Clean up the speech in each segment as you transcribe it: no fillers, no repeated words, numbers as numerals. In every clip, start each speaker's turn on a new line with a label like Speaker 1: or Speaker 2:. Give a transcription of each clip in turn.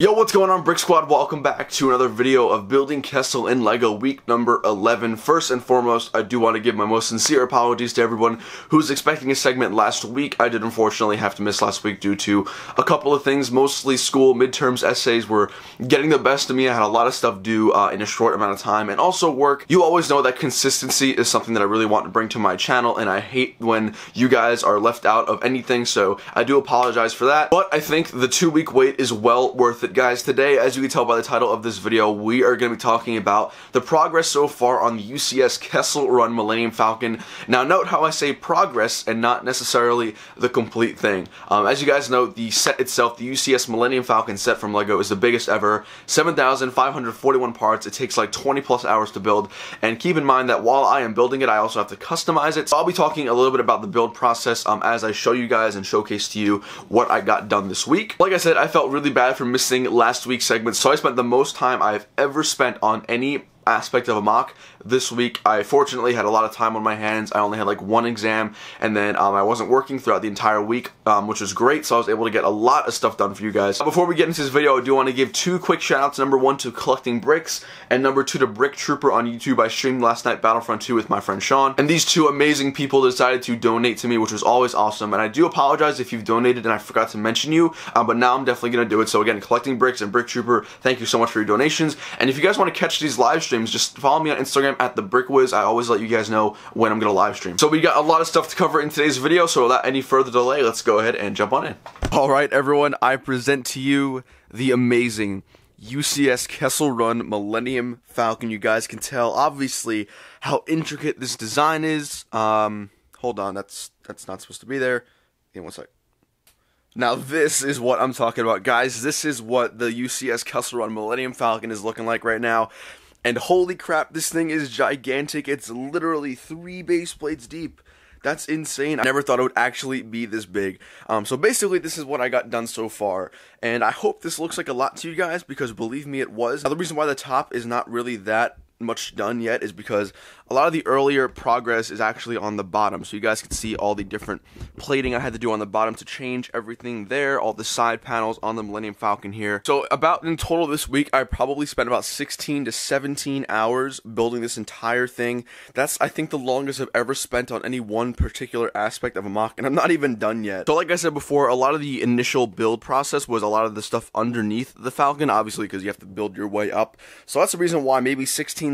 Speaker 1: Yo, what's going on, Brick Squad? Welcome back to another video of building Kessel in LEGO week number 11. First and foremost, I do want to give my most sincere apologies to everyone who was expecting a segment last week. I did unfortunately have to miss last week due to a couple of things, mostly school, midterms, essays were getting the best of me. I had a lot of stuff due in a short amount of time, and also work. You always know that consistency is something that I really want to bring to my channel, and I hate when you guys are left out of anything, so I do apologize for that. But I think the 2-week wait is well worth it, guys. Today, as you can tell by the title of this video, we are going to be talking about the progress so far on the UCS Kessel Run Millennium Falcon. Now, note how I say progress and not necessarily the complete thing. As you guys know, the set itself, the UCS Millennium Falcon set from LEGO, is the biggest ever. 7,541 parts. It takes like 20 plus hours to build. And keep in mind that while I am building it, I also have to customize it. So I'll be talking a little bit about the build process as I show you guys and showcase to you what I got done this week. Like I said, I felt really bad for missing last week's segment, so I spent the most time I've ever spent on any aspect of a mock this week. I fortunately had a lot of time on my hands. I only had like one exam, and then I wasn't working throughout the entire week, which was great, so I was able to get a lot of stuff done for you guys. Before we get into this video, I do want to give 2 quick shout outs. Number 1 to Collecting Bricks, and number 2 to Brick Trooper on YouTube. I streamed last night Battlefront 2 with my friend Sean, and these two amazing people decided to donate to me, which was always awesome. And I do apologize if you've donated and I forgot to mention you, but now I'm definitely going to do it. So again, Collecting Bricks and Brick Trooper, thank you so much for your donations. And if you guys want to catch these live streams, just follow me on Instagram at TheBrickWiz. I always let you guys know when I'm going to live stream. So we got a lot of stuff to cover in today's video, so without any further delay, let's go ahead and jump on in. Alright everyone, I present to you the amazing UCS Kessel Run Millennium Falcon. You guys can tell, obviously, how intricate this design is. Hold on, that's not supposed to be there. Give me one sec. Now this is what I'm talking about, guys. This is what the UCS Kessel Run Millennium Falcon is looking like right now. And holy crap, this thing is gigantic. It's literally 3 base plates deep. That's insane. I never thought it would actually be this big. So basically, this is what I got done so far. And I hope this looks like a lot to you guys, because believe me, it was. Now, the reason why the top is not really that much done yet is because a lot of the earlier progress is actually on the bottom, so you guys can see all the different plating I had to do on the bottom to change everything there, all the side panels on the Millennium Falcon here. So about in total this week, I probably spent about 16 to 17 hours building this entire thing. That's, I think, the longest I've ever spent on any one particular aspect of a mock, and I'm not even done yet. So like I said before, a lot of the initial build process was a lot of the stuff underneath the Falcon, obviously, because you have to build your way up. So that's the reason why maybe 17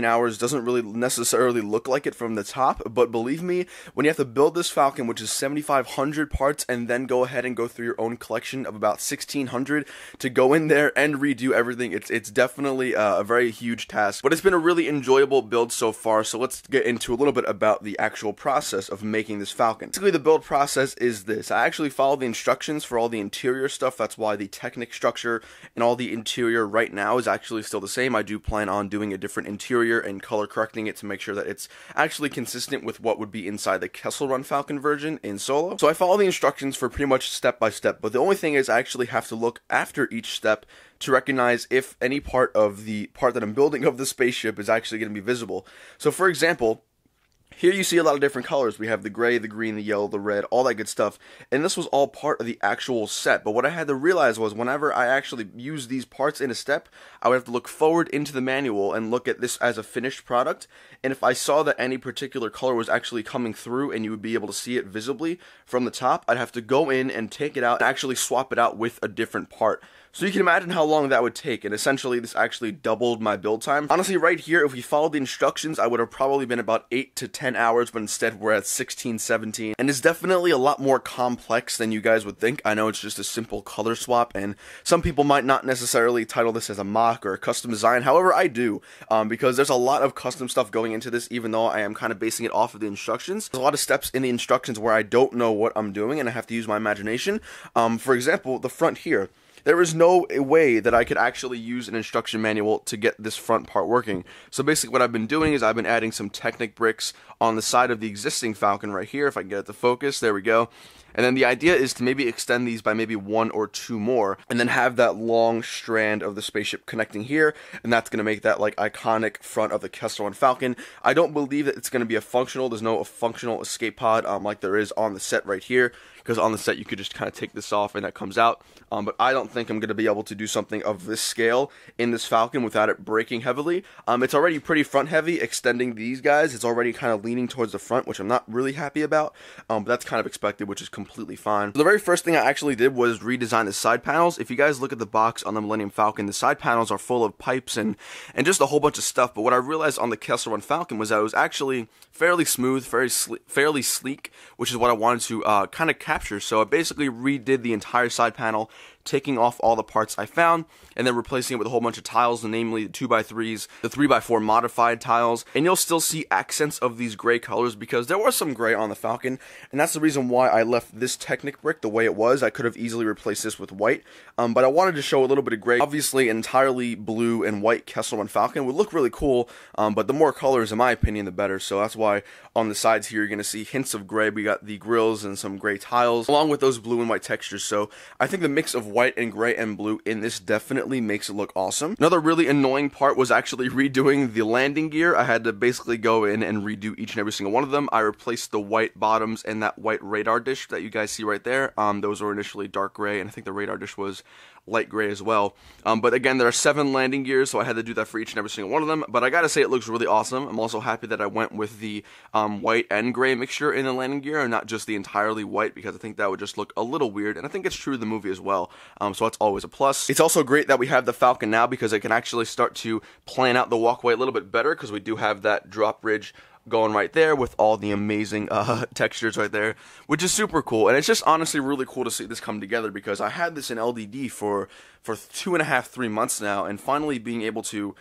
Speaker 1: hours doesn't really necessarily look like it from the top, but believe me, when you have to build this Falcon, which is 7,500 parts, and then go ahead and go through your own collection of about 1,600 to go in there and redo everything, it's definitely a very huge task. But it's been a really enjoyable build so far, so let's get into a little bit about the actual process of making this Falcon. Basically, the build process is this. I actually follow the instructions for all the interior stuff. That's why the Technic structure and all the interior right now is actually still the same. I do plan on doing a different interior and color correcting it to make sure that it's actually consistent with what would be inside the Kessel Run Falcon version in solo. So I follow the instructions for pretty much step by step, but the only thing is I actually have to look after each step to recognize if any part of the part that I'm building of the spaceship is actually going to be visible. So for example, here you see a lot of different colors. We have the gray, the green, the yellow, the red, all that good stuff. And this was all part of the actual set. But what I had to realize was whenever I actually use these parts in a step, I would have to look forward into the manual and look at this as a finished product. And if I saw that any particular color was actually coming through and you would be able to see it visibly from the top, I'd have to go in and take it out and actually swap it out with a different part. So you can imagine how long that would take, and essentially this actually doubled my build time. Honestly, right here, if we followed the instructions, I would have probably been about 8 to 10 hours, but instead we're at 16, 17. And it's definitely a lot more complex than you guys would think. I know it's just a simple color swap, and some people might not necessarily title this as a mock or a custom design. However, I do, because there's a lot of custom stuff going into this, even though I am kind of basing it off of the instructions. There's a lot of steps in the instructions where I don't know what I'm doing, and I have to use my imagination. For example, the front here. There is no way that I could actually use an instruction manual to get this front part working. So basically what I've been doing is I've been adding some Technic bricks on the side of the existing Falcon right here. If I can get it to focus, there we go. And then the idea is to maybe extend these by maybe 1 or 2 more, and then have that long strand of the spaceship connecting here, and that's going to make that like iconic front of the Kessel Run Falcon. I don't believe that it's going to be there's no functional escape pod like there is on the set right here, because on the set you could just kind of take this off and that comes out. But I don't think I'm going to be able to do something of this scale in this Falcon without it braking heavily. It's already pretty front heavy, extending these guys. It's already kind of leaning towards the front, which I'm not really happy about, but that's kind of expected, which is completely fine. So the very first thing I actually did was redesign the side panels. If you guys look at the box on the Millennium Falcon, the side panels are full of pipes and just a whole bunch of stuff, but what I realized on the Kessel Run Falcon was that it was actually fairly smooth, fairly sleek, which is what I wanted to kind of capture. So I basically redid the entire side panel, taking off all the parts I found, and then replacing it with a whole bunch of tiles, namely the 2x3s, the 3x4 modified tiles, and you'll still see accents of these gray colors because there was some gray on the Falcon, and that's the reason why I left this Technic brick the way it was. I could have easily replaced this with white, but I wanted to show a little bit of gray. Obviously, an entirely blue and white Kessel Run Falcon would look really cool, but the more colors, in my opinion, the better, so that's why on the sides here you're going to see hints of gray. We got the grills and some gray tiles, along with those blue and white textures, so I think the mix of white and gray and blue in this definitely makes it look awesome. Another really annoying part was actually redoing the landing gear. I had to basically go in and redo each and every single one of them. I replaced the white bottoms and that white radar dish that you guys see right there. Those were initially dark gray, and I think the radar dish was light gray as well. But again, there are 7 landing gears, so I had to do that for each and every single one of them. But I gotta say, it looks really awesome. I'm also happy that I went with the white and gray mixture in the landing gear, and not just the entirely white, because I think that would just look a little weird, and I think it's true to the movie as well. So that's always a plus. It's also great that we have the Falcon now, because I can actually start to plan out the walkway a little bit better, because we do have that drop bridge going right there with all the amazing textures right there, which is super cool. And it's just honestly really cool to see this come together, because I had this in LDD for 2.5, 3 months now, and finally being able to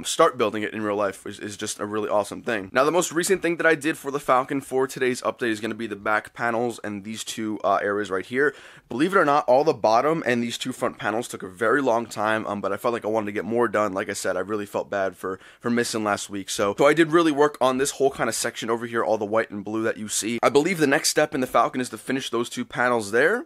Speaker 1: start building it in real life is just a really awesome thing. Now, the most recent thing that I did for the Falcon for today's update is going to be the back panels and these 2 areas right here. Believe it or not, all the bottom and these 2 front panels took a very long time, but I felt like I wanted to get more done. Like I said, I really felt bad for missing last week, so I did really work on this whole kind of section over here, all the white and blue that you see. I believe the next step in the Falcon is to finish those 2 panels there.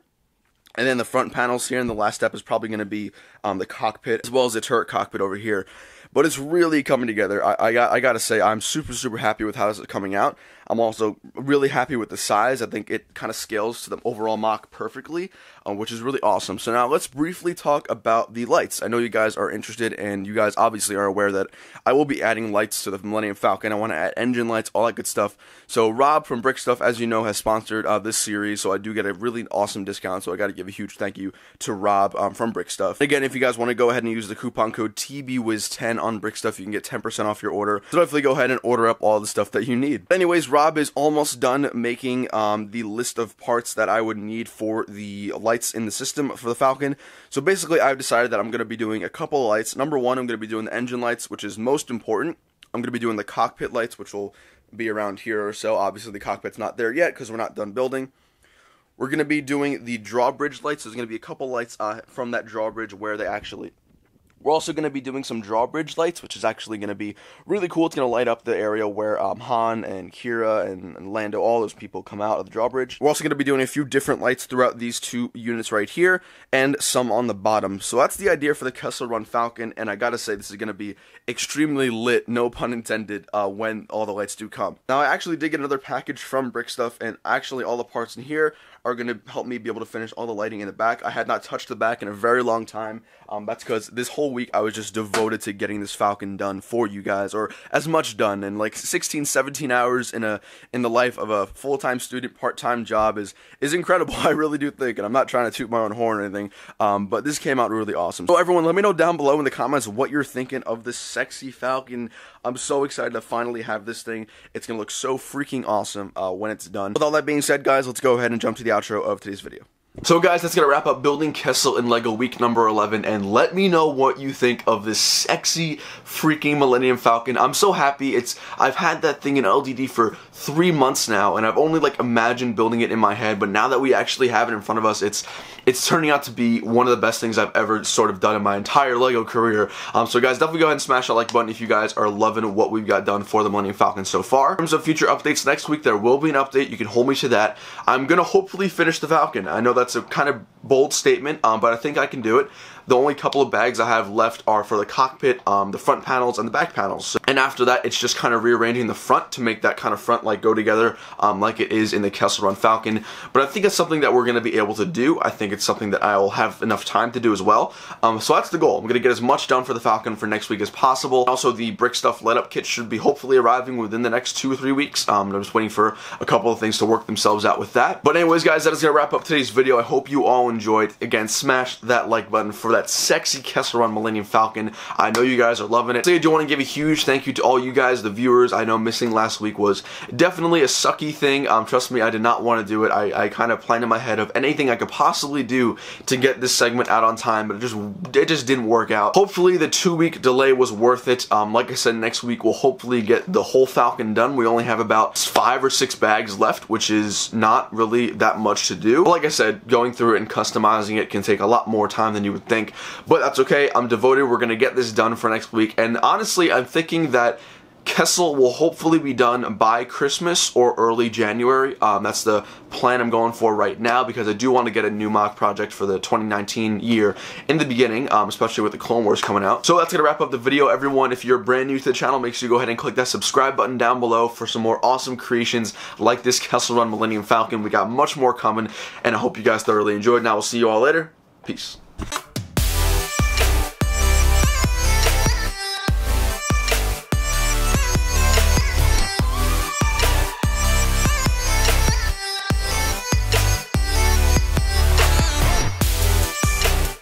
Speaker 1: And then the front panels here, and the last step is probably going to be the cockpit, as well as the turret cockpit over here. But it's really coming together. I gotta say, I'm super happy with how this is coming out. I'm also really happy with the size. I think it kind of scales to the overall mock perfectly, which is really awesome. So now let's briefly talk about the lights. I know you guys are interested, and you guys obviously are aware that I will be adding lights to the Millennium Falcon. I want to add engine lights, all that good stuff. So Rob from Brick Stuff, as you know, has sponsored this series, so I do get a really awesome discount. So I got to give a huge thank you to Rob from Brick Stuff. Again, if you guys want to go ahead and use the coupon code TBWiz10 on Brick Stuff, you can get 10% off your order. So definitely go ahead and order up all the stuff that you need. Anyways, Rob is almost done making the list of parts that I would need for the lights in the system for the Falcon. So basically, I've decided that I'm going to be doing a couple of lights. Number 1, I'm going to be doing the engine lights, which is most important. I'm going to be doing the cockpit lights, which will be around here or so. Obviously, the cockpit's not there yet because we're not done building. We're going to be doing the drawbridge lights. There's going to be a couple lights from that drawbridge where they actually... We're also going to be doing some drawbridge lights, which is actually going to be really cool. It's going to light up the area where Han and Kira and Lando, all those people come out of the drawbridge. We're also going to be doing a few different lights throughout these 2 units right here, and some on the bottom. So that's the idea for the Kessel Run Falcon, and I gotta say, this is going to be extremely lit, no pun intended, when all the lights do come. Now, I actually did get another package from Brick Stuff, and actually all the parts in here are going to help me be able to finish all the lighting in the back. I had not touched the back in a very long time. That's because this whole week I was just devoted to getting this Falcon done for you guys, or as much done. And like 16, 17 hours in the life of a full-time student, part-time job is incredible. I really do think, and I'm not trying to toot my own horn or anything, but this came out really awesome. So everyone, let me know down below in the comments what you're thinking of this sexy Falcon. I'm so excited to finally have this thing. It's going to look so freaking awesome when it's done. With all that being said, guys, let's go ahead and jump to the outro of today's video. So guys, that's going to wrap up building Kessel in LEGO week number 11, and let me know what you think of this sexy freaking Millennium Falcon. I'm so happy. I've had that thing in LDD for 3 months now, and I've only like imagined building it in my head, but now that we actually have it in front of us, it's it's turning out to be one of the best things I've ever sort of done in my entire LEGO career. So guys, definitely go ahead and smash that like button if you guys are loving what we've got done for the Millennium Falcon so far. In terms of future updates, next week there will be an update. You can hold me to that. I'm gonna hopefully finish the Falcon. I know that's a kind of bold statement, but I think I can do it. The only couple of bags I have left are for the cockpit, the front panels, and the back panels. And after that, it's just kind of rearranging the front to make that kind of front like go together like it is in the Kessel Run Falcon. But I think it's something that we're going to be able to do. I think it's something that I will have enough time to do as well. So that's the goal. I'm going to get as much done for the Falcon for next week as possible. Also, the Brick Stuff let-up kit should be hopefully arriving within the next 2 or 3 weeks. I'm just waiting for a couple of things to work themselves out with that. But anyways, guys, that is going to wrap up today's video. I hope you all enjoyed. Again, smash that like button for that sexy Kessel Run Millennium Falcon. I know you guys are loving it. So I do want to give a huge thank you to all you guys, the viewers. I know missing last week was definitely a sucky thing. Trust me, I did not want to do it. I kind of planned in my head of anything I could possibly do to get this segment out on time, but it just didn't work out. Hopefully the 2-week delay was worth it. Like I said, next week we'll hopefully get the whole Falcon done. We only have about 5 or 6 bags left, which is not really that much to do. But like I said, going through it and customizing it can take a lot more time than you would think, but that's okay. I'm devoted. We're going to get this done for next week, and honestly, I'm thinking that Kessel will hopefully be done by Christmas or early January. That's the plan I'm going for right now, because I do want to get a new mock project for the 2019 year in the beginning, especially with the Clone Wars coming out. So that's going to wrap up the video, everyone. If you're brand new to the channel, make sure you go ahead and click that subscribe button down below for some more awesome creations like this Kessel Run Millennium Falcon. We got much more coming, and I hope you guys thoroughly enjoyed. Now, we'll see you all later. Peace.